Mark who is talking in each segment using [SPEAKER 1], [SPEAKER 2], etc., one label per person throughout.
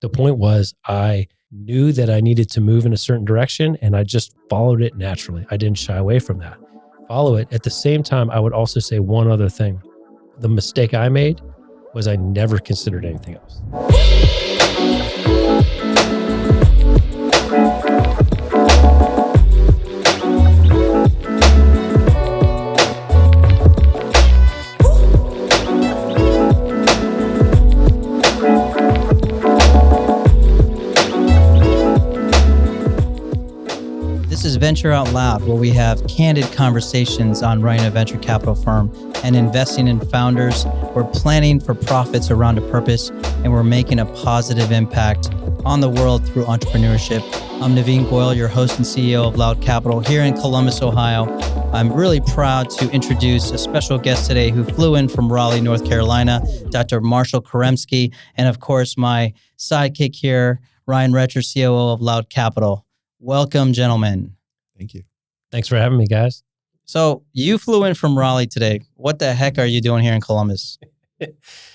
[SPEAKER 1] The point was I knew that I needed to move in a certain direction and I just followed it naturally. I didn't shy away from that. Follow it. At the same time, I would also say one other thing. The mistake I made was I never considered anything else.
[SPEAKER 2] This is Venture Out Loud, where we have candid conversations on running a venture capital firm and investing in founders. We're planning for profits around a purpose, and we're making a positive impact on the world through entrepreneurship. I'm Navin Goyal, your host and CEO of Loud Capital here in Columbus, Ohio. I'm really proud to introduce a special guest today who flew in from Raleigh, North Carolina, Dr. Marshall Kuremsky, and of course, my sidekick here, Ryan Retcher, COO of Loud Capital. Welcome, gentlemen.
[SPEAKER 3] Thank you.
[SPEAKER 1] Thanks for having me, guys.
[SPEAKER 2] So you flew in from Raleigh today. What the heck are you doing here in Columbus?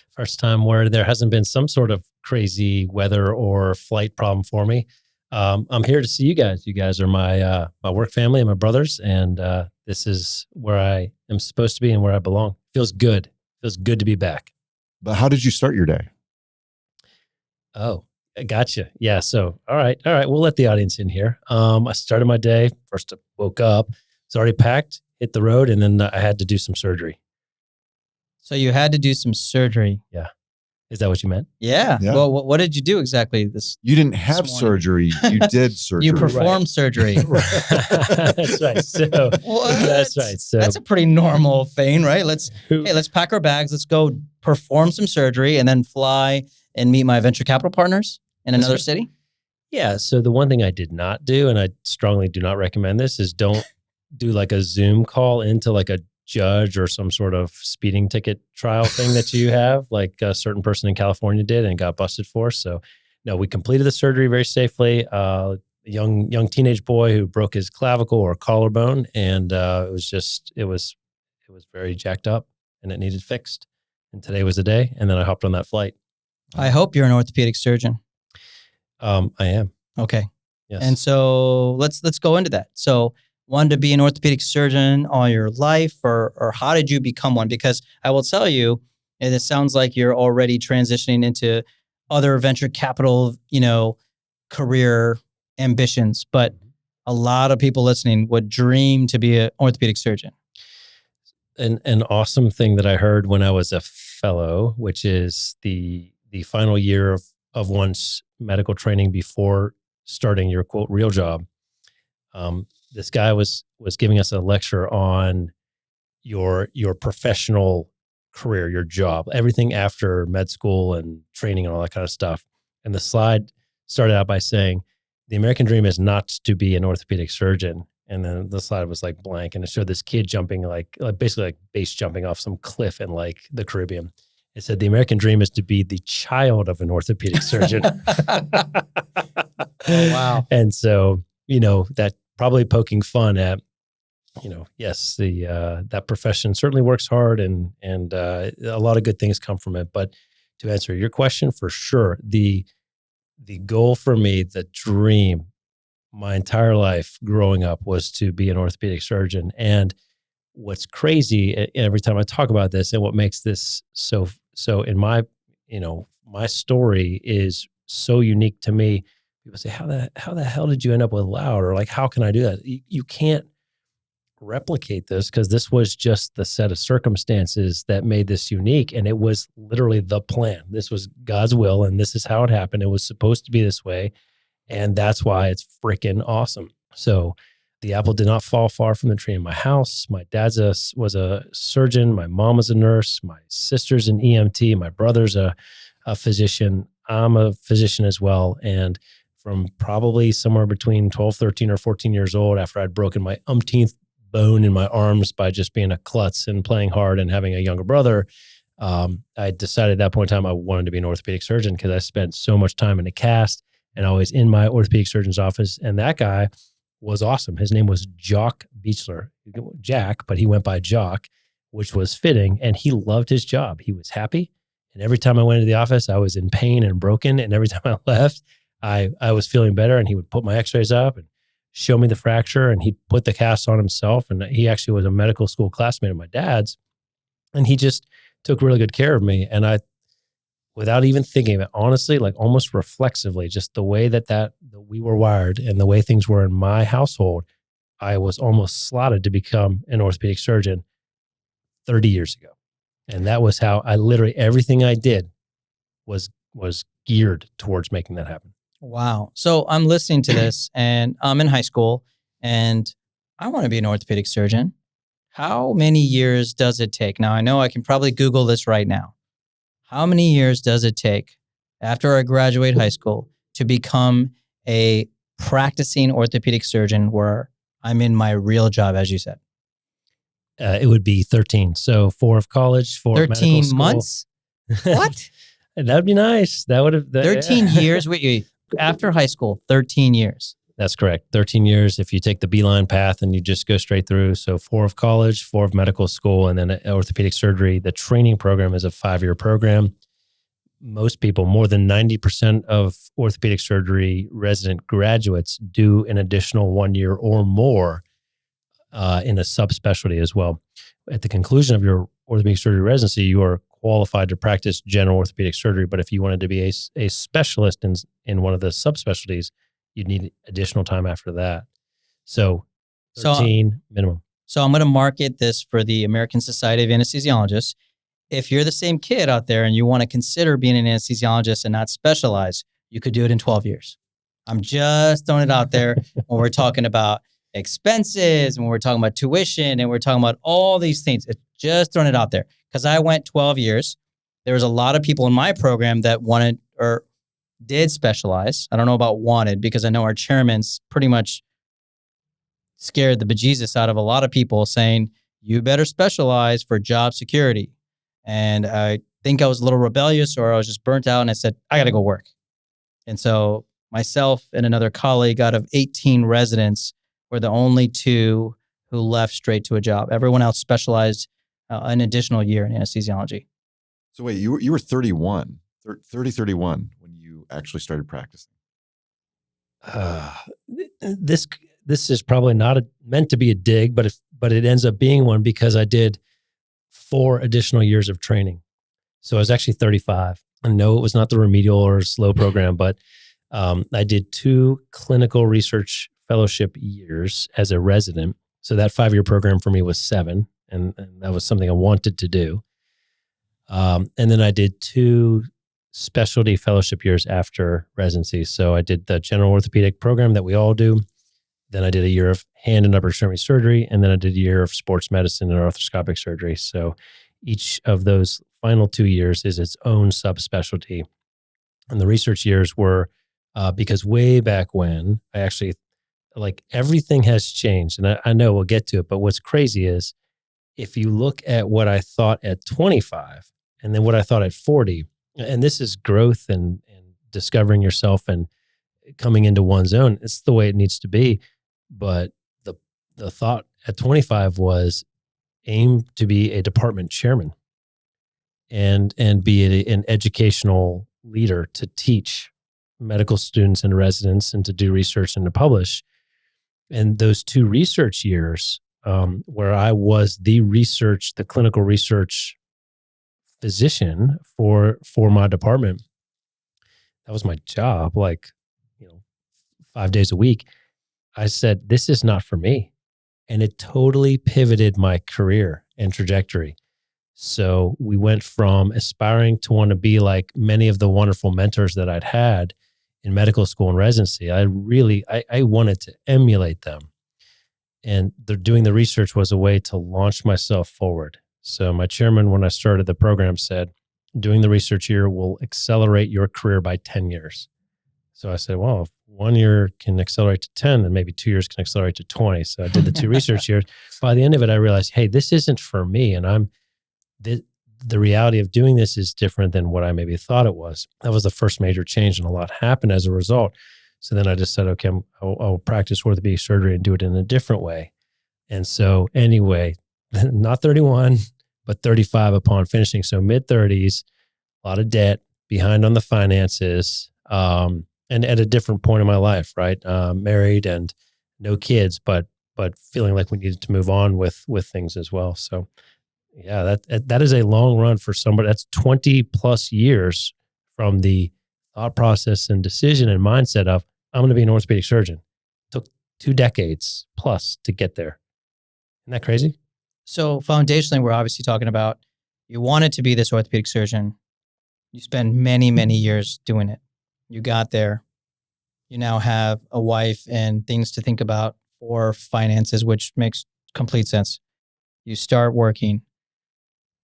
[SPEAKER 1] First time where there hasn't been some sort of crazy weather or flight problem for me. I'm here to see you guys. You guys are my work family and my brothers, and this is where I am supposed to be and where I belong. Feels good. Feels good to be back.
[SPEAKER 3] But how did you start your day?
[SPEAKER 1] Oh, I gotcha. Yeah. So, all right. We'll let the audience in here. I started my day. First, I woke up. It's already packed, hit the road, and then I had to do some surgery.
[SPEAKER 2] So you had to do some surgery.
[SPEAKER 1] Yeah. Is that what you meant?
[SPEAKER 2] Yeah.
[SPEAKER 3] Yeah.
[SPEAKER 2] Well, what did you do exactly?
[SPEAKER 3] You didn't have
[SPEAKER 2] morning.
[SPEAKER 3] surgery. You did surgery.
[SPEAKER 2] You performed surgery.
[SPEAKER 1] That's right. So that's right. So
[SPEAKER 2] That's a pretty normal thing, right? Let's pack our bags. Let's go perform some surgery and then fly and meet my venture capital partners in another city.
[SPEAKER 1] Yeah. So the one thing I did not do, and I strongly do not recommend this, is don't do like a Zoom call into like a judge or some sort of speeding ticket trial thing that you have, like a certain person in California did and got busted for. So no, we completed the surgery very safely. A young teenage boy who broke his clavicle or collarbone, and it was very jacked up and it needed fixed. And today was the day. And then I hopped on that flight.
[SPEAKER 2] I hope you're an orthopedic surgeon.
[SPEAKER 1] I am.
[SPEAKER 2] Okay.
[SPEAKER 1] Yes.
[SPEAKER 2] And so let's go into that. So wanted to be an orthopedic surgeon all your life, or how did you become one? Because I will tell you, and it sounds like you're already transitioning into other venture capital, career ambitions, but a lot of people listening would dream to be an orthopedic surgeon.
[SPEAKER 1] An awesome thing that I heard when I was a fellow, which is the final year of one's medical training before starting your quote real job. This guy was giving us a lecture on your professional career, your job, everything after med school and training and all that kind of stuff. And the slide started out by saying, the American dream is not to be an orthopedic surgeon. And then the slide was like blank, and it showed this kid jumping like basically like base jumping off some cliff in like the Caribbean. It said the American dream is to be the child of an orthopedic surgeon.
[SPEAKER 2] Oh, wow.
[SPEAKER 1] And so, that probably poking fun at, yes, that profession certainly works hard and a lot of good things come from it. But to answer your question, for sure, the goal for me, the dream, my entire life growing up was to be an orthopedic surgeon. And what's crazy every time I talk about this, and what makes this so in my story is so unique to me. People say, how the hell did you end up with Loud? Or like, how can I do that? You can't replicate this because this was just the set of circumstances that made this unique. And it was literally the plan. This was God's will, and this is how it happened. It was supposed to be this way. And that's why it's freaking awesome. So the apple did not fall far from the tree in my house. My dad was a surgeon. My mom was a nurse. My sister's an EMT. My brother's a physician. I'm a physician as well. And from probably somewhere between 12, 13, or 14 years old, after I'd broken my umpteenth bone in my arms by just being a klutz and playing hard and having a younger brother, I decided at that point in time I wanted to be an orthopedic surgeon because I spent so much time in a cast and always in my orthopedic surgeon's office. And that guy was awesome. His name was Jock Beechler, Jack, but he went by Jock, which was fitting. And he loved his job. He was happy And every time I went into the office, I was in pain and broken. And every time I left, I was feeling better. And he would put my x-rays up and show me the fracture. And he'd put the cast on himself. And he actually was a medical school classmate of my dad's. And he just took really good care of me. And I, without even thinking of it, honestly, like almost reflexively, just the way that we were wired and the way things were in my household, I was almost slotted to become an orthopedic surgeon 30 years ago. And that was how I literally, everything I did was geared towards making that happen.
[SPEAKER 2] Wow. So I'm listening to this and I'm in high school and I want to be an orthopedic surgeon. How many years does it take? Now, I know I can probably Google this right now. How many years does it take after I graduate high school to become a practicing orthopedic surgeon where I'm in my real job, as you said?
[SPEAKER 1] It would be 13. So 4 of college, 4 of medical school.
[SPEAKER 2] 13 months? What?
[SPEAKER 1] That'd be nice. That would have...
[SPEAKER 2] 13 years? Wait, after high school, 13 years.
[SPEAKER 1] That's correct. 13 years if you take the beeline path and you just go straight through. So 4 of college, 4 of medical school, and then orthopedic surgery. The training program is a 5-year program. Most people, more than 90% of orthopedic surgery resident graduates do an additional 1 year or more in a subspecialty as well. At the conclusion of your orthopedic surgery residency, you are qualified to practice general orthopedic surgery. But if you wanted to be a specialist in one of the subspecialties, you'd need additional time after that. So 13 minimum.
[SPEAKER 2] So I'm going to market this for the American Society of Anesthesiologists. If you're the same kid out there and you want to consider being an anesthesiologist and not specialize, you could do it in 12 years. I'm just throwing it out there when we're talking about expenses, when we're talking about tuition, and we're talking about all these things. It's just throwing it out there. Because I went 12 years. There was a lot of people in my program that wanted or did specialize. I don't know about wanted because I know our chairman's pretty much scared the bejesus out of a lot of people saying, you better specialize for job security. And I think I was a little rebellious or I was just burnt out and I said, I got to go work. And so myself and another colleague out of 18 residents were the only 2 who left straight to a job. Everyone else specialized an additional year in anesthesiology.
[SPEAKER 3] So wait, you were 31 when you actually started practicing.
[SPEAKER 1] This is probably not meant to be a dig, but it ends up being one because I did 4 additional years of training. So I was actually 35. I know it was not the remedial or slow program, but I did 2 clinical research fellowship years as a resident. So that 5-year program for me was 7, and that was something I wanted to do. And then I did 2 specialty fellowship years after residency. So I did the general orthopedic program that we all do. Then I did a year of hand and upper extremity surgery, and then I did a year of sports medicine and arthroscopic surgery. So each of those final 2 years is its own subspecialty. And the research years were because way back when, I actually, like, everything has changed. And I know we'll get to it, but what's crazy is if you look at what I thought at 25 and then what I thought at 40, and this is growth and discovering yourself and coming into one's own, it's the way it needs to be. But the thought at 25 was aim to be a department chairman and be an educational leader to teach medical students and residents and to do research and to publish. And those 2 research years where I was the clinical research physician for my department, that was my job, 5 days a week. I said, this is not for me. And it totally pivoted my career and trajectory. So we went from aspiring to want to be like many of the wonderful mentors that I'd had in medical school and residency. I wanted to emulate them. And doing the research was a way to launch myself forward. So my chairman, when I started the program, said, doing the research year will accelerate your career by 10 years. So I said, well, if 1 year can accelerate to 10, then maybe 2 years can accelerate to 20. So I did the 2 research years. By the end of it, I realized, hey, this isn't for me. And the reality of doing this is different than what I maybe thought it was. That was the first major change, and a lot happened as a result. So then I just said, okay, I'll practice orthopedic surgery and do it in a different way. And so anyway, not 31, but 35 upon finishing. So mid-30s, a lot of debt, behind on the finances, and at a different point in my life, right? Married and no kids, but feeling like we needed to move on with things as well. So yeah, that is a long run for somebody. That's 20 plus years from the thought process and decision and mindset of, I'm going to be an orthopedic surgeon. Took 2 decades plus to get there. Isn't that crazy?
[SPEAKER 2] So foundationally, we're obviously talking about you wanted to be this orthopedic surgeon. You spent many, many years doing it. You got there. You now have a wife and things to think about for finances, which makes complete sense. You start working.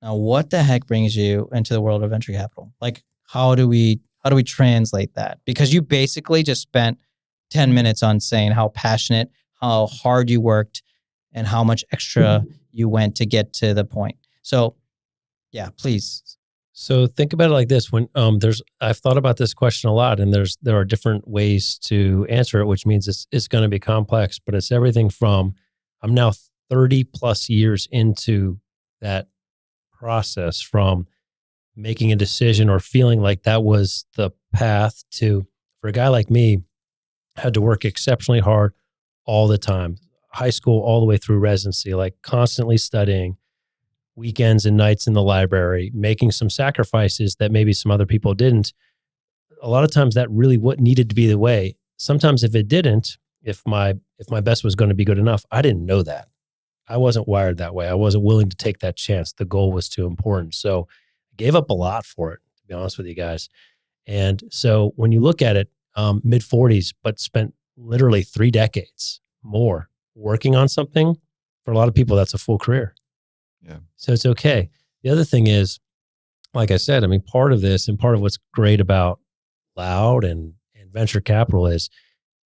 [SPEAKER 2] Now, what the heck brings you into the world of venture capital? Like, how do we translate that? Because you basically just spent 10 minutes on saying how passionate, how hard you worked, and how much extra you went to get to the point. So, yeah, please.
[SPEAKER 1] So think about it like this: when I've thought about this question a lot, and there are different ways to answer it, which means it's going to be complex. But it's everything from, I'm now 30 plus years into that process, from making a decision or feeling like that was the path, to, for a guy like me, had to work exceptionally hard all the time, high school all the way through residency, like constantly studying, weekends and nights in the library, making some sacrifices that maybe some other people didn't. A lot of times that really what needed to be the way. Sometimes if it didn't, if my best was going to be good enough, I didn't know that. I wasn't wired that way. I wasn't willing to take that chance. The goal was too important. So I gave up a lot for it, to be honest with you guys. And so when you look at it, mid 40s, but spent literally 3 decades more working on something, for a lot of people, that's a full career.
[SPEAKER 3] Yeah.
[SPEAKER 1] So it's okay. The other thing is, like I said, I mean, part of this and part of what's great about Loud and venture capital is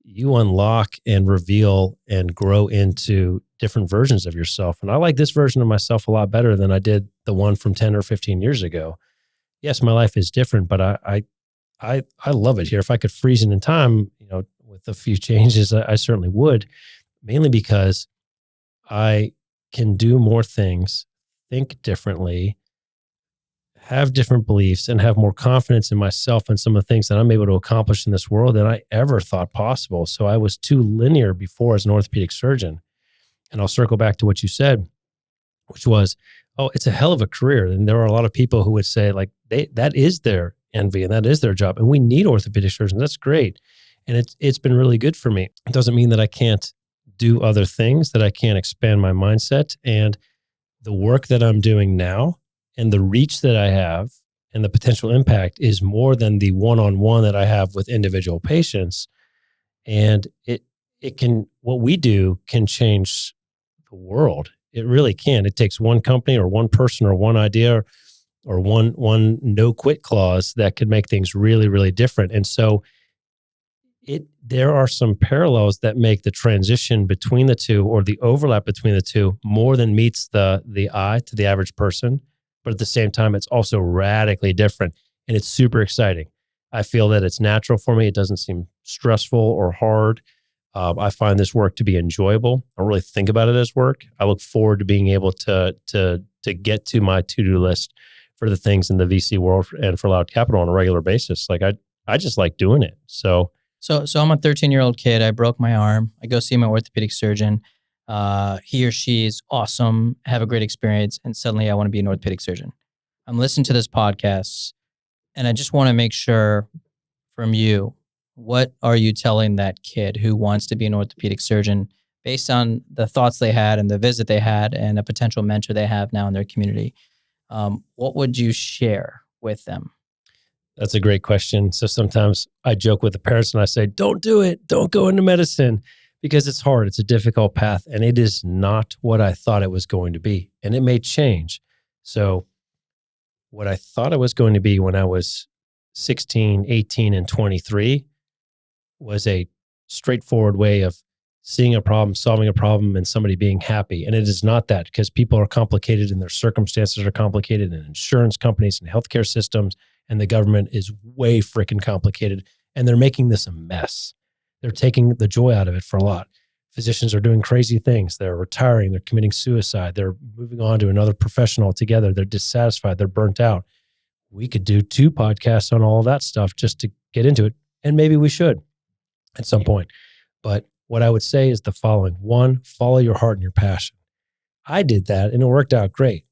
[SPEAKER 1] you unlock and reveal and grow into different versions of yourself. And I like this version of myself a lot better than I did the one from 10 or 15 years ago. Yes, my life is different, but I love it here. If I could freeze it in time, with a few changes, I certainly would, mainly because I can do more things, think differently, have different beliefs, and have more confidence in myself and some of the things that I'm able to accomplish in this world than I ever thought possible. So I was too linear before as an orthopedic surgeon. And I'll circle back to what you said, which was, oh, it's a hell of a career. And there are a lot of people who would say, like, that is their envy and that is their job. And we need orthopedic surgeons. That's great. And it's been really good for me. It doesn't mean that I can't do other things, that I can't expand my mindset. And the work that I'm doing now and the reach that I have and the potential impact is more than the one-on-one that I have with individual patients. And what we do can change the world. It really can. It takes one company or one person or one idea or one no quit clause that could make things really, really different. And so there are some parallels that make the transition between the two, or the overlap between the two, more than meets the eye to the average person. But at the same time, it's also radically different, and it's super exciting. I feel that it's natural for me. It doesn't seem stressful or hard. I find this work to be enjoyable. I don't really think about it as work. I look forward to being able to get to my to-do list for the things in the VC world and for Loud Capital on a regular basis. Like I just like doing it. So
[SPEAKER 2] I'm a 13-year-old kid. I broke my arm. I go see my orthopedic surgeon. He or she is awesome, have a great experience, and suddenly I want to be an orthopedic surgeon. I'm listening to this podcast, and I just want to make sure from you, what are you telling that kid who wants to be an orthopedic surgeon based on the thoughts they had and the visit they had and a potential mentor they have now in their community? What would you share with them?
[SPEAKER 1] That's a great question. So sometimes I joke with the parents and I say, don't do it. Don't go into medicine, because it's hard. It's a difficult path, and it is not what I thought it was going to be. And it may change. So what I thought it was going to be when I was 16, 18, and 23 was a straightforward way of seeing a problem, solving a problem, and somebody being happy. And it is not that, because people are complicated and their circumstances are complicated, and insurance companies and healthcare systems and the government is way freaking complicated. And they're making this a mess. They're taking the joy out of it for a lot. Physicians are doing crazy things. They're retiring. They're committing suicide. They're moving on to another profession altogether. They're dissatisfied. They're burnt out. we could do 2 podcasts on all of that stuff just to get into it. And maybe we should at some point. But what I would say is the following. 1, follow your heart and your passion. I did that and it worked out great.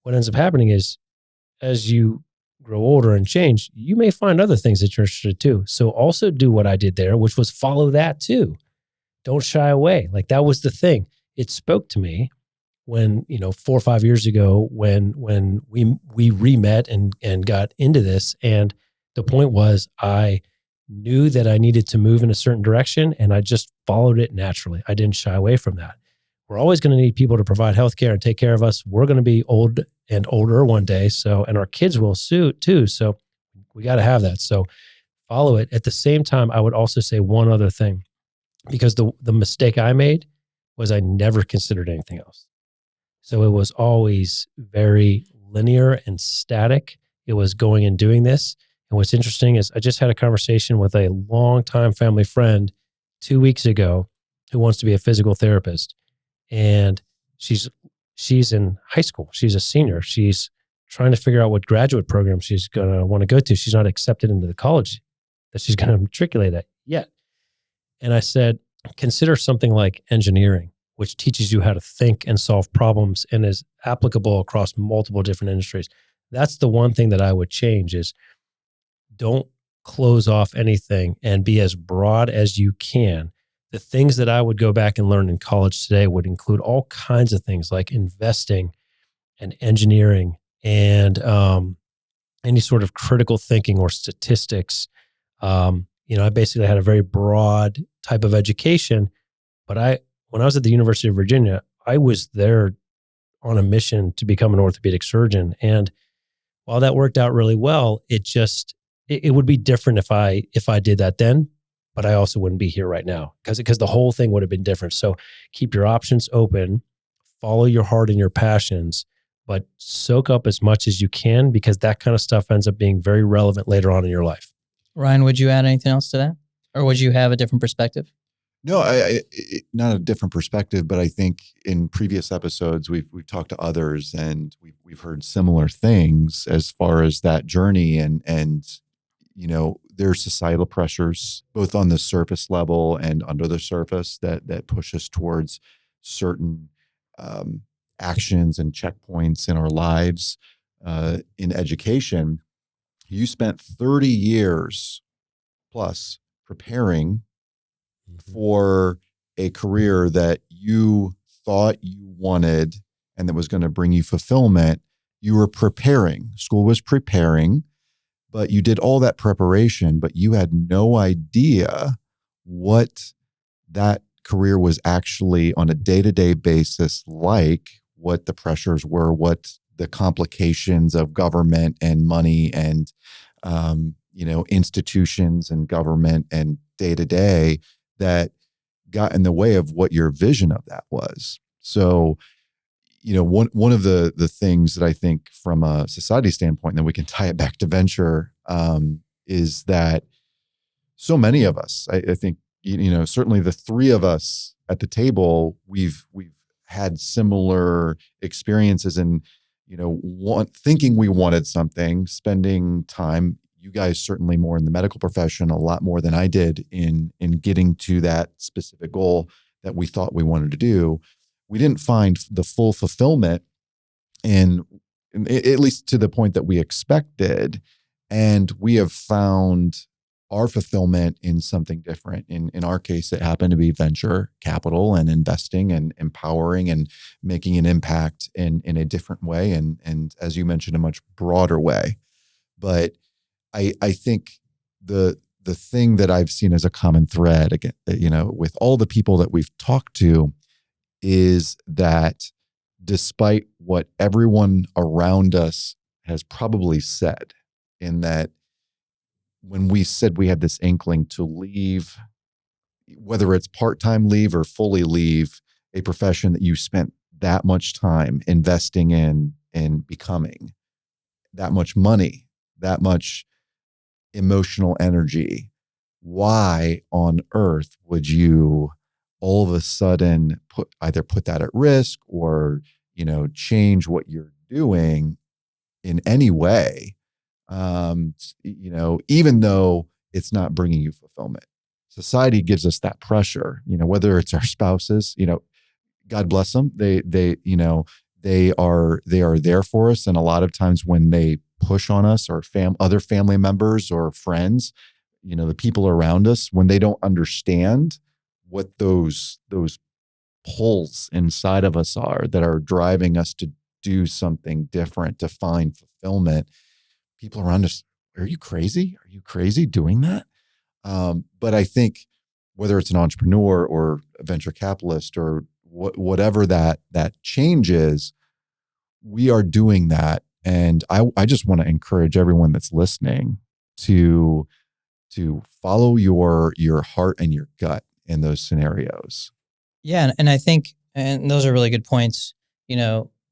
[SPEAKER 1] What ends up happening is as you grow older and change, you may find other things that you're interested in too. So also do what I did there, which was follow that too. Don't shy away. Like that was the thing. It spoke to me when, 4 or 5 years ago, when we re-met and got into this. And the point was I knew that I needed to move in a certain direction and I just followed it naturally. I didn't shy away from that. We're always going to need people to provide healthcare and take care of us. We're going to be old and older one day. So, and our kids will too. So we got to have that. So follow it. At the same time, I would also say one other thing, because the mistake I made was I never considered anything else. So it was always very linear and static. It was going and doing this. And what's interesting is I just had a conversation with a longtime family friend 2 weeks ago who wants to be a physical therapist. And she's in high school. She's a senior. She's trying to figure out what graduate program she's going to want to go to. She's not accepted into the college that she's going to matriculate at yet. And I said, consider something like engineering, which teaches you how to think and solve problems and is applicable across multiple different industries. That's the one thing that I would change is don't close off anything and be as broad as you can. The things that I would go back and learn in college today would include all kinds of things like investing and engineering and any sort of critical thinking or statistics. I basically had a very broad type of education, but when I was at the University of Virginia, I was there on a mission to become an orthopedic surgeon. And while that worked out really well, it would be different if I did that then, but I also wouldn't be here right now because the whole thing would have been different. So keep your options open, follow your heart and your passions, but soak up as much as you can because that kind of stuff ends up being very relevant later on in your life.
[SPEAKER 2] Ryan, would you add anything else to that? Or would you have a different perspective?
[SPEAKER 3] No, not a different perspective, but I think in previous episodes we've talked to others and we've heard similar things as far as that journey and there's societal pressures both on the surface level and under the surface that push us towards certain actions and checkpoints in our lives. In education, you spent 30 years plus preparing for a career that you thought you wanted and that was going to bring you fulfillment. You were preparing. School was preparing, but you did all that preparation, but you had no idea what that career was actually on a day-to-day basis like, what the pressures were, what the complications of government and money and, institutions and government and day-to-day that got in the way of what your vision of that was. So, one of the things that I think from a society standpoint, and then we can tie it back to venture, is that so many of us, I think, certainly the three of us at the table, we've had similar experiences and, thinking we wanted something, spending time. You guys certainly more in the medical profession, a lot more than I did in getting to that specific goal that we thought we wanted to do. We didn't find the full fulfillment and at least to the point that we expected. And we have found our fulfillment in something different. In our case, it happened to be venture capital and investing and empowering and making an impact in a different way. And as you mentioned, a much broader way. But I think the thing that I've seen as a common thread, again, with all the people that we've talked to, is that despite what everyone around us has probably said, in that when we said we had this inkling to leave, whether it's part-time leave or fully leave a profession that you spent that much time investing in and becoming, that much money, that much emotional energy, why on earth would you all of a sudden either put that at risk or, change what you're doing in any way Even though it's not bringing you fulfillment. Society gives us that pressure, whether it's our spouses, God bless them. They are there for us. And a lot of times when they push on us, or other family members or friends, the people around us, when they don't understand what those pulls inside of us are that are driving us to do something different, to find fulfillment, people around us, are you crazy? Are you crazy doing that? But I think whether it's an entrepreneur or a venture capitalist or whatever that change is, we are doing that. And I just want to encourage everyone that's listening to follow your heart and your gut in those scenarios.
[SPEAKER 2] Yeah. And I think, and those are really good points,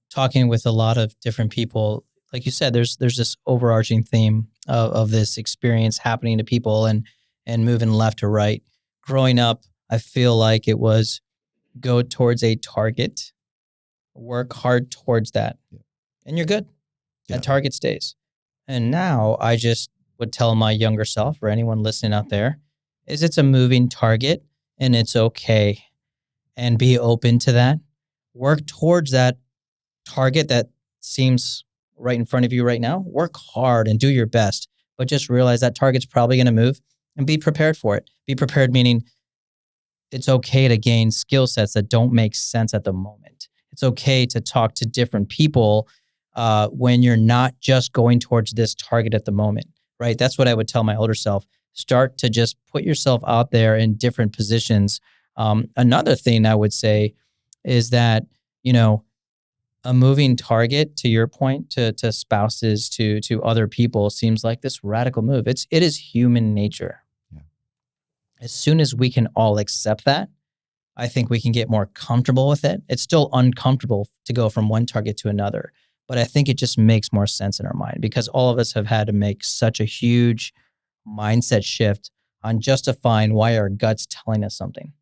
[SPEAKER 2] talking with a lot of different people, like you said, there's this overarching theme of this experience happening to people and moving left to right. Growing up, I feel like it was go towards a target, work hard towards that, and you're good.
[SPEAKER 3] Yeah.
[SPEAKER 2] That target stays. And now I just would tell my younger self, or anyone listening out there, is it's a moving target and it's okay. And be open to that. Work towards that target that seems right in front of you right now. Work hard and do your best, but just realize that target's probably going to move, and be prepared for it. Be prepared, meaning it's okay to gain skill sets that don't make sense at the moment. It's okay to talk to different people when you're not just going towards this target at the moment, right? That's what I would tell my older self. Start to just put yourself out there in different positions. Another thing I would say is that, a moving target, to your point, to spouses, to other people, seems like this radical move. It is human nature.
[SPEAKER 3] Yeah.
[SPEAKER 2] As soon as we can all accept that, I think we can get more comfortable with it. It's still uncomfortable to go from one target to another, but I think it just makes more sense in our mind, because all of us have had to make such a huge mindset shift on justifying why our gut's telling us something.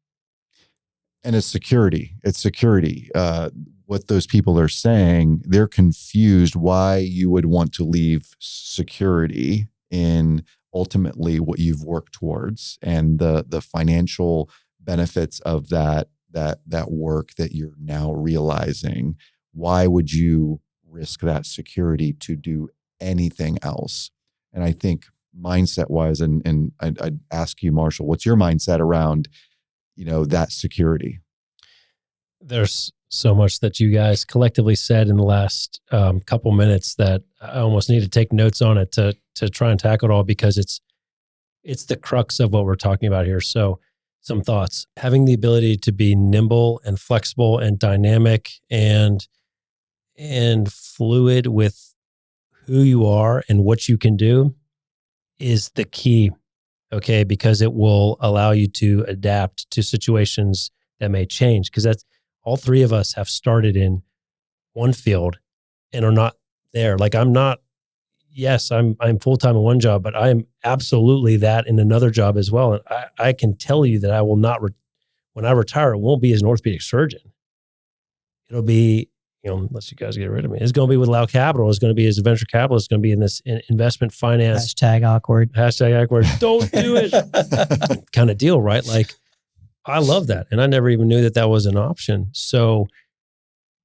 [SPEAKER 3] And it's security. What those people are saying, they're confused why you would want to leave security in ultimately what you've worked towards, and the financial benefits of that work that you're now realizing. Why would you risk that security to do anything else? And I think mindset wise, and I'd ask you, Marshall, what's your mindset around that security?
[SPEAKER 1] There's so much that you guys collectively said in the last couple minutes that I almost need to take notes on it to try and tackle it all, because it's the crux of what we're talking about here. So some thoughts: having the ability to be nimble and flexible and dynamic and fluid with who you are and what you can do is the key. Okay. Because it will allow you to adapt to situations that may change. Because that's, all three of us have started in one field and are not there. Like I'm full-time in one job, but I am absolutely that in another job as well. And I can tell you that I will not, when I retire, it won't be as an orthopedic surgeon. It'll be, unless you guys get rid of me, it's going to be with Lau Capital. It's going to be as a venture capitalist. It's going to be in this investment finance.
[SPEAKER 2] #awkward.
[SPEAKER 1] Don't do it. Kind of deal, right? Like, I love that. And I never even knew that was an option. So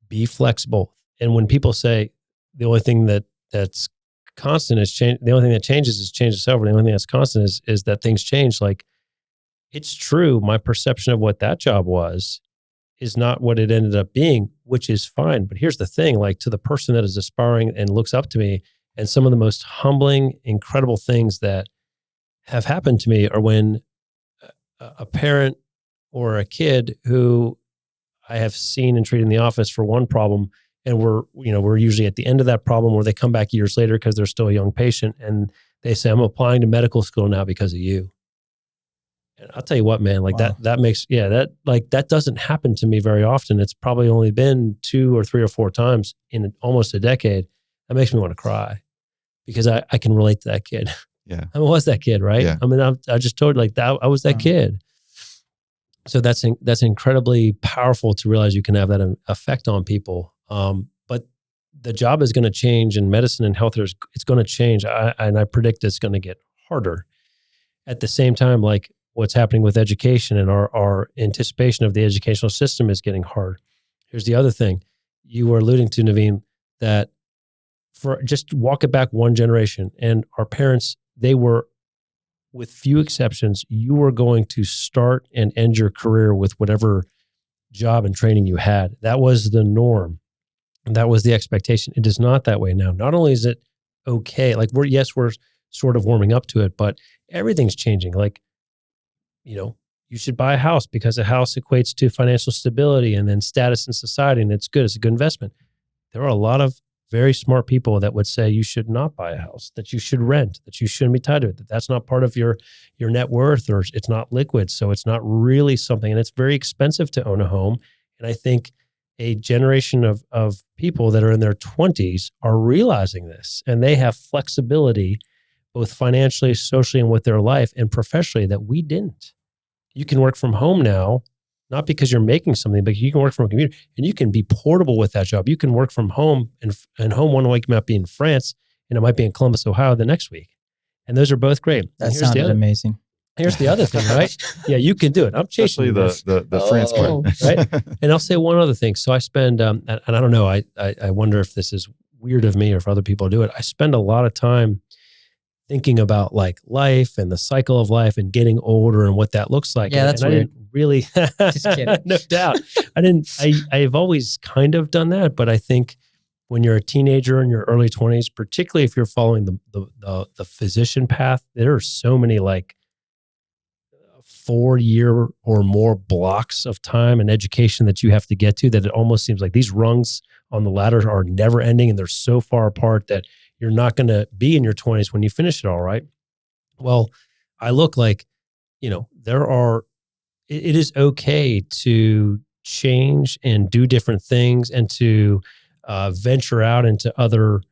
[SPEAKER 1] be flexible. And when people say the only thing that's constant is change, the only thing that changes is change itself. The only thing that's constant is that things change. Like, it's true. My perception of what that job was is not what it ended up being, which is fine. But here's the thing, like, to the person that is aspiring and looks up to me, and some of the most humbling, incredible things that have happened to me are when a parent or a kid who I have seen and treated in the office for one problem, and we're usually at the end of that problem, where they come back years later because they're still a young patient, and they say, I'm applying to medical school now because of you. And I'll tell you what, man, like
[SPEAKER 2] Wow.
[SPEAKER 1] that doesn't happen to me very often. It's probably only been 2 or 3 or 4 times in almost a decade. That makes me want to cry, because I can relate to that kid.
[SPEAKER 3] Yeah.
[SPEAKER 1] I was that kid, right?
[SPEAKER 3] Yeah.
[SPEAKER 1] I mean, I just told you, like, that I was that kid. So that's incredibly powerful to realize you can have that effect on people. But the job is going to change, and medicine and healthcare it's going to change. And I predict it's going to get harder. At the same time, like what's happening with education and our anticipation of the educational system is getting hard. Here's the other thing you were alluding to, Navin, that for just walk it back one generation, and our parents, they were, with few exceptions, you were going to start and end your career with whatever job and training you had. That was the norm. And that was the expectation. It is not that way now. Not only is it okay, like we're sort of warming up to it, but everything's changing. Like, you should buy a house because a house equates to financial stability and then status in society, and it's good. It's a good investment. There are a lot of very smart people that would say you should not buy a house, that you should rent, that you shouldn't be tied to it, that that's not part of your net worth, or it's not liquid. So it's not really something, and it's very expensive to own a home. And I think a generation of people that are in their 20s are realizing this, and they have flexibility both financially, socially, and with their life and professionally that we didn't. You can work from home now, not because you're making something, but you can work from a computer, and you can be portable with that job. You can work from home, and home one week might be in France, and it might be in Columbus, Ohio the next week. And those are both great.
[SPEAKER 2] That sounded amazing.
[SPEAKER 1] Here's the other thing, right? Yeah, you can do it. I'm chasing
[SPEAKER 3] the France one,
[SPEAKER 1] right? And I'll say one other thing. So I spend, and I don't know, I wonder if this is weird of me or if other people do it. I spend a lot of time thinking about like life and the cycle of life and getting older and what that looks like.
[SPEAKER 2] Yeah, that's
[SPEAKER 1] and
[SPEAKER 2] weird.
[SPEAKER 1] I didn't really,
[SPEAKER 2] Just kidding.
[SPEAKER 1] No doubt. I've always kind of done that, but I think when you're a teenager in your early 20s, particularly if you're following the physician path, there are so many like 4-year or more blocks of time and education that you have to get to that it almost seems like these rungs on the ladder are never ending, and they're so far apart that you're not going to be in your 20s when you finish it all, right? Well, I look like, it is okay to change and do different things and to venture out into other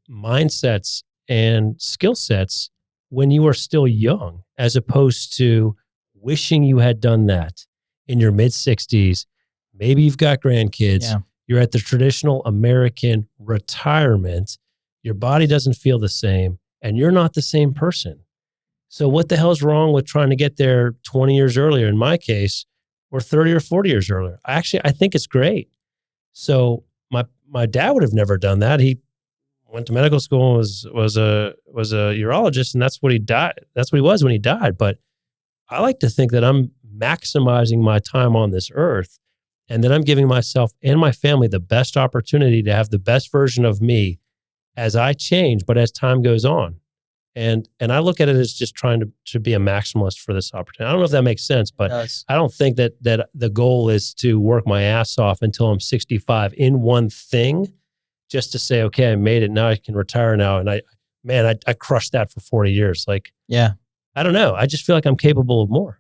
[SPEAKER 1] mindsets and skill sets when you are still young, as opposed to wishing you had done that in your mid-60s. Maybe you've got grandkids.
[SPEAKER 2] Yeah.
[SPEAKER 1] You're at the traditional American retirement. Your body doesn't feel the same, and you're not the same person. So what the hell is wrong with trying to get there 20 years earlier, in my case, or 30 or 40 years earlier? I think it's great. So my dad would have never done that. He went to medical school and was a urologist, and that's what he died. That's what he was when he died. But I like to think that I'm maximizing my time on this earth, and that I'm giving myself and my family the best opportunity to have the best version of me as I change, but as time goes on. And I look at it as just trying to be a maximalist for this opportunity. I don't know if that makes sense, but I don't think that the goal is to work my ass off until I'm 65 in one thing, just to say, okay, I made it. Now I can retire now. And I crushed that for 40 years. Like,
[SPEAKER 2] yeah,
[SPEAKER 1] I don't know. I just feel like I'm capable of more.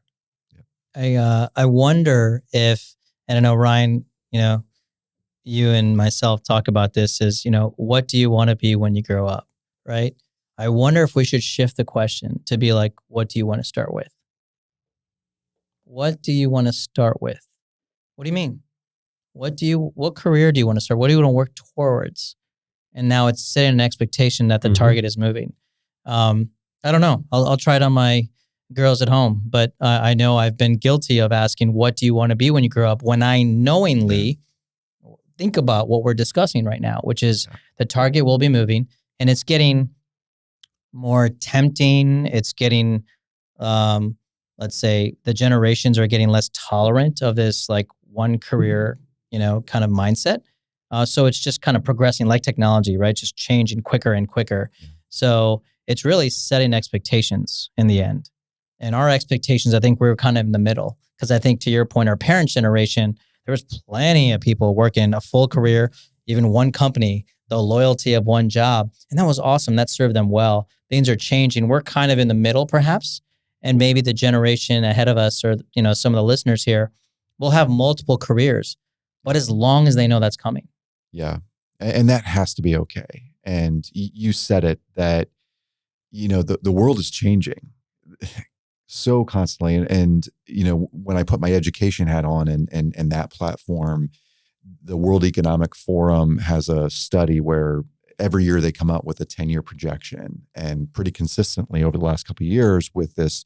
[SPEAKER 2] I wonder if, and I know Ryan, you and myself talk about this is, what do you want to be when you grow up, right? I wonder if we should shift the question to be like, what do you want to start with? What do you want to start with? What do you mean? What career do you want to start? What do you want to work towards? And now it's setting an expectation that the target is moving. I don't know. I'll try it on my girls at home, but I know I've been guilty of asking, what do you want to be when you grow up? When I knowingly think about what we're discussing right now, which is the target will be moving, and it's getting more tempting. It's getting, let's say the generations are getting less tolerant of this like one career, kind of mindset. So it's just kind of progressing like technology, right? Just changing quicker and quicker. So it's really setting expectations in the end. And our expectations, I think we're kind of in the middle, because I think to your point, our parents' generation, there was plenty of people working a full career, even one company, the loyalty of one job. And that was awesome. That served them well. Things are changing. We're kind of in the middle, perhaps. And maybe the generation ahead of us, or some of the listeners here, will have multiple careers, but as long as they know that's coming.
[SPEAKER 3] Yeah. And that has to be okay. And you said it, that, the world is changing so constantly. And when I put my education hat on and that platform, the World Economic Forum has a study where every year they come out with a 10-year projection, and pretty consistently over the last couple of years with this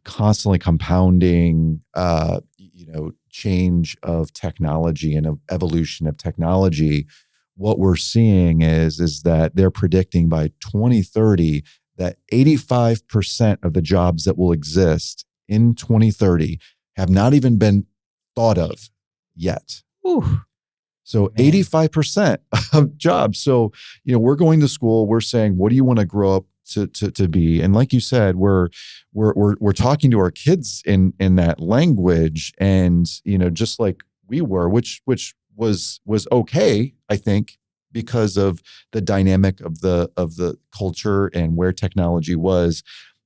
[SPEAKER 3] constantly compounding, change of technology and of evolution of technology, what we're seeing is that they're predicting by 2030 that 85% of the jobs that will exist in 2030 have not even been thought of yet.
[SPEAKER 2] Ooh.
[SPEAKER 3] So
[SPEAKER 2] Man.
[SPEAKER 3] 85% of jobs. So, we're going to school, we're saying, what do you want to grow up to be? And like you said, we're talking to our kids in that language, and, just like we were, which was okay, I think, because of the dynamic of the culture and where technology was,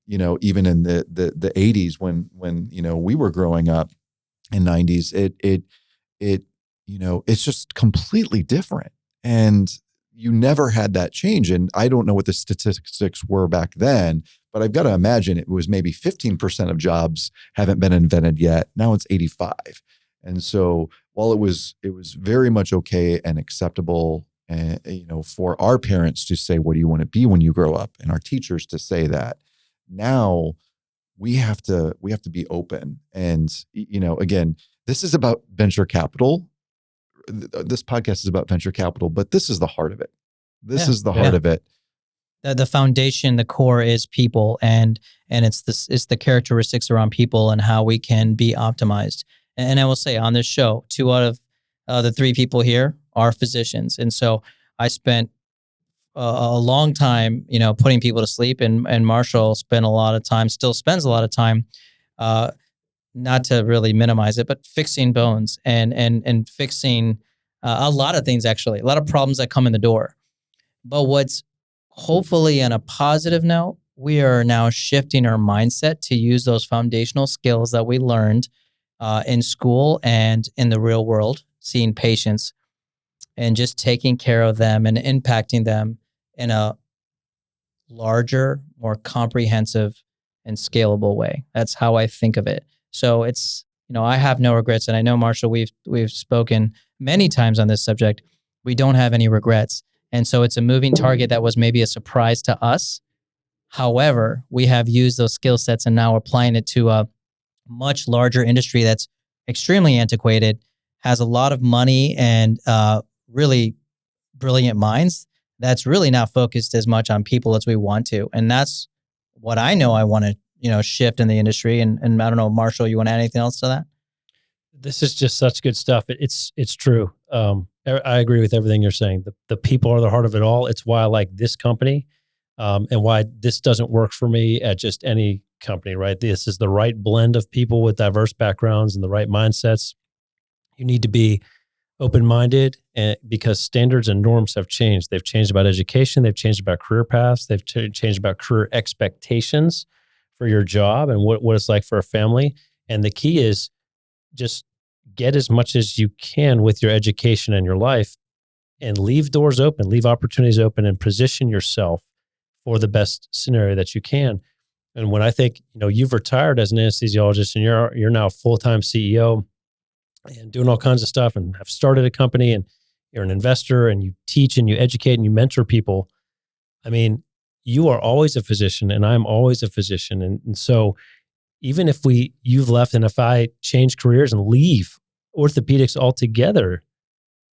[SPEAKER 3] even in the 80s when we were growing up in 90s, it's just completely different. And you never had that change. And I don't know what the statistics were back then, but I've got to imagine it was maybe 15% of jobs haven't been invented yet. Now it's 85. And so while it was very much okay and acceptable, for our parents to say, what do you want to be when you grow up? And our teachers to say that, now we have to be open. And, again, this is about venture capital. This podcast is about venture capital, but this is the heart of it. This is the heart of it.
[SPEAKER 2] The foundation, the core is people, and it's the characteristics around people and how we can be optimized. And I will say on this show, 2 out of the 3 people here are physicians, and so I spent a long time, putting people to sleep, and Marshall spent a lot of time, still spends a lot of time, not to really minimize it, but fixing bones and fixing a lot of things, actually, a lot of problems that come in the door. But what's hopefully on a positive note, we are now shifting our mindset to use those foundational skills that we learned in school and in the real world, seeing patients and just taking care of them and impacting them in a larger, more comprehensive and scalable way. That's how I think of it. So it's, I have no regrets. And I know, Marshall, we've spoken many times on this subject. We don't have any regrets. And so it's a moving target that was maybe a surprise to us. However, we have used those skill sets and now applying it to a much larger industry that's extremely antiquated, has a lot of money and really brilliant minds that's really not focused as much on people as we want to. And that's what I know I want to, shift in the industry. And I don't know, Marshall, you want to add anything else to that?
[SPEAKER 1] This is just such good stuff. It's true. I agree with everything you're saying. The people are the heart of it all. It's why I like this company, and why this doesn't work for me at just any company, right? This is the right blend of people with diverse backgrounds and the right mindsets. You need to be open-minded, and because standards and norms have changed. They've changed about education. They've changed about career paths. They've changed about career expectations for your job and what it's like for a family. And the key is just get as much as you can with your education and your life, and leave doors open, leave opportunities open, and position yourself for the best scenario that you can. And when I think, you've retired as an anesthesiologist and you're now a full-time CEO and doing all kinds of stuff and have started a company and you're an investor and you teach and you educate and you mentor people. I mean, you are always a physician and I'm always a physician. And so even if you've left and if I change careers and leave orthopedics altogether,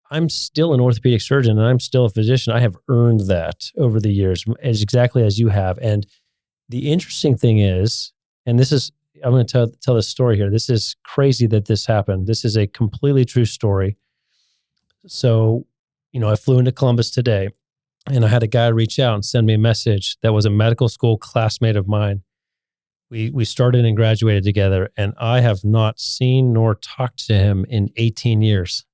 [SPEAKER 1] I'm still an orthopedic surgeon and I'm still a physician. I have earned that over the years, as exactly as you have. And the interesting thing is, and this is, I'm going to tell this story here. This is crazy that this happened. This is a completely true story. So, I flew into Columbus today and I had a guy reach out and send me a message that was a medical school classmate of mine. We started and graduated together, and I have not seen nor talked to him in 18 years.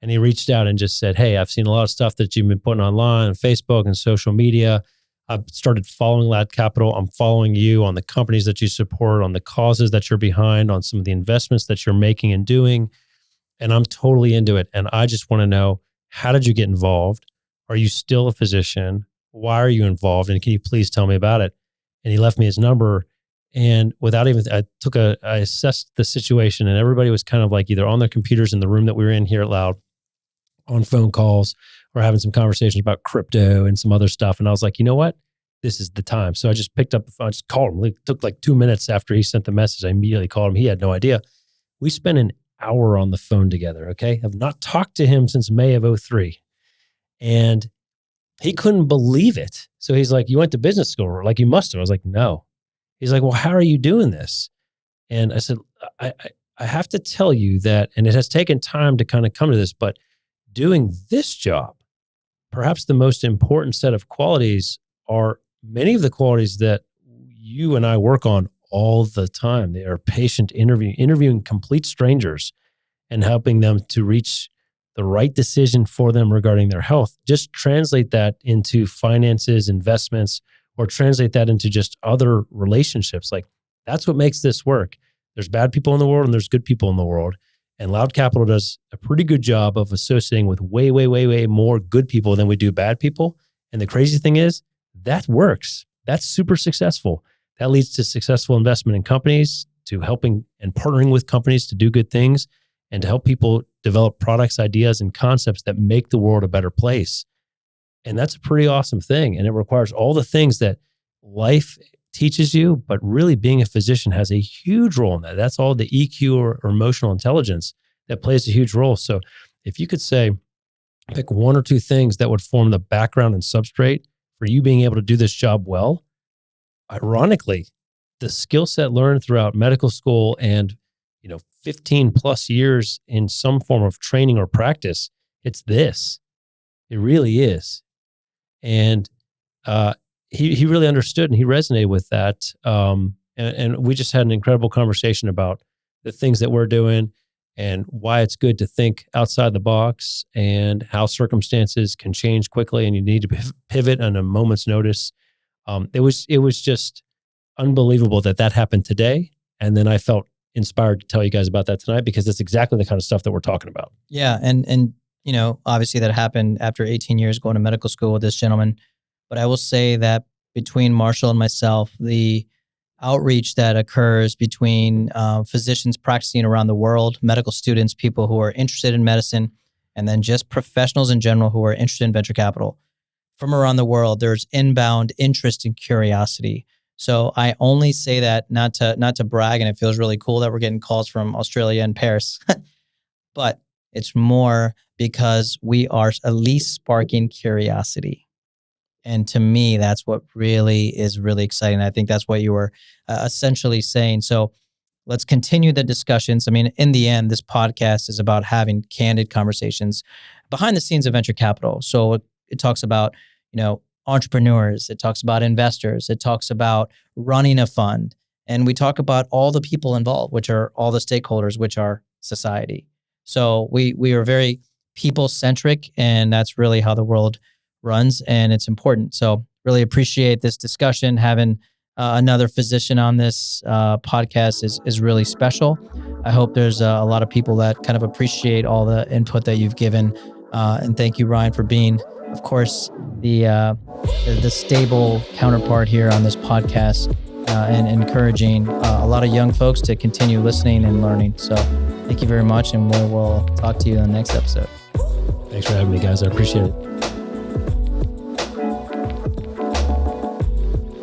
[SPEAKER 1] And he reached out and just said, hey, I've seen a lot of stuff that you've been putting online on Facebook and social media. I've started following Lad Capital. I'm following you on the companies that you support, on the causes that you're behind, on some of the investments that you're making and doing. And I'm totally into it. And I just want to know, how did you get involved? Are you still a physician? Why are you involved? And can you please tell me about it? And he left me his number. And without even, I assessed the situation, and everybody was kind of like either on their computers in the room that we were in here at Loud, on phone calls or having some conversations about crypto and some other stuff. And I was like, you know what? This is the time. So I just picked up the phone, I just called him. It took like 2 minutes after he sent the message. I immediately called him. He had no idea. We spent an hour on the phone together. Okay. I've not talked to him since May of 2003. And he couldn't believe it. So he's like, you went to business school? Like, you must have. I was like, no. He's like, well, how are you doing this? And I said, I have to tell you that, and it has taken time to kind of come to this, but doing this job, perhaps the most important set of qualities are many of the qualities that you and I work on all the time. They are patient interviewing complete strangers and helping them to reach the right decision for them regarding their health. Just translate that into finances, investments, or translate that into just other relationships. Like, that's what makes this work. There's bad people in the world and there's good people in the world. And Loud Capital does a pretty good job of associating with way, way, way, way more good people than we do bad people. And the crazy thing is, that works. That's super successful. That leads to successful investment in companies, to helping and partnering with companies to do good things, and to help people develop products, ideas, and concepts that make the world a better place. And that's a pretty awesome thing. And it requires all the things that life teaches you, but really being a physician has a huge role in that. That's all the EQ or emotional intelligence that plays a huge role. So if you could say, pick one or two things that would form the background and substrate for you being able to do this job well, ironically, the skill set learned throughout medical school and 15 plus years in some form of training or practice, it's this. It really is. And he really understood and he resonated with that. And we just had an incredible conversation about the things that we're doing and why it's good to think outside the box and how circumstances can change quickly and you need to pivot on a moment's notice. It was just unbelievable that happened today. And then I felt inspired to tell you guys about that tonight because that's exactly the kind of stuff that we're talking about.
[SPEAKER 2] Yeah. And obviously that happened after 18 years going to medical school with this gentleman. But I will say that between Marshall and myself, the outreach that occurs between physicians practicing around the world, medical students, people who are interested in medicine, and then just professionals in general who are interested in venture capital from around the world, there's inbound interest and curiosity. So I only say that not to brag, and it feels really cool that we're getting calls from Australia and Paris, but it's more because we are at least sparking curiosity. And to me, that's what really is really exciting. I think that's what you were essentially saying. So let's continue the discussions. I mean, in the end, this podcast is about having candid conversations behind the scenes of venture capital. So it talks about, entrepreneurs, it talks about investors, it talks about running a fund. And we talk about all the people involved, which are all the stakeholders, which are society. So we are very people-centric, and that's really how the world runs, and it's important. So really appreciate this discussion. Having another physician on this podcast is really special. I hope there's a lot of people that kind of appreciate all the input that you've given. And thank you, Ryan, for being, of course, the stable counterpart here on this podcast and encouraging a lot of young folks to continue listening and learning. So thank you very much, and we'll talk to you in the next episode.
[SPEAKER 1] Thanks for having me, guys. I appreciate it.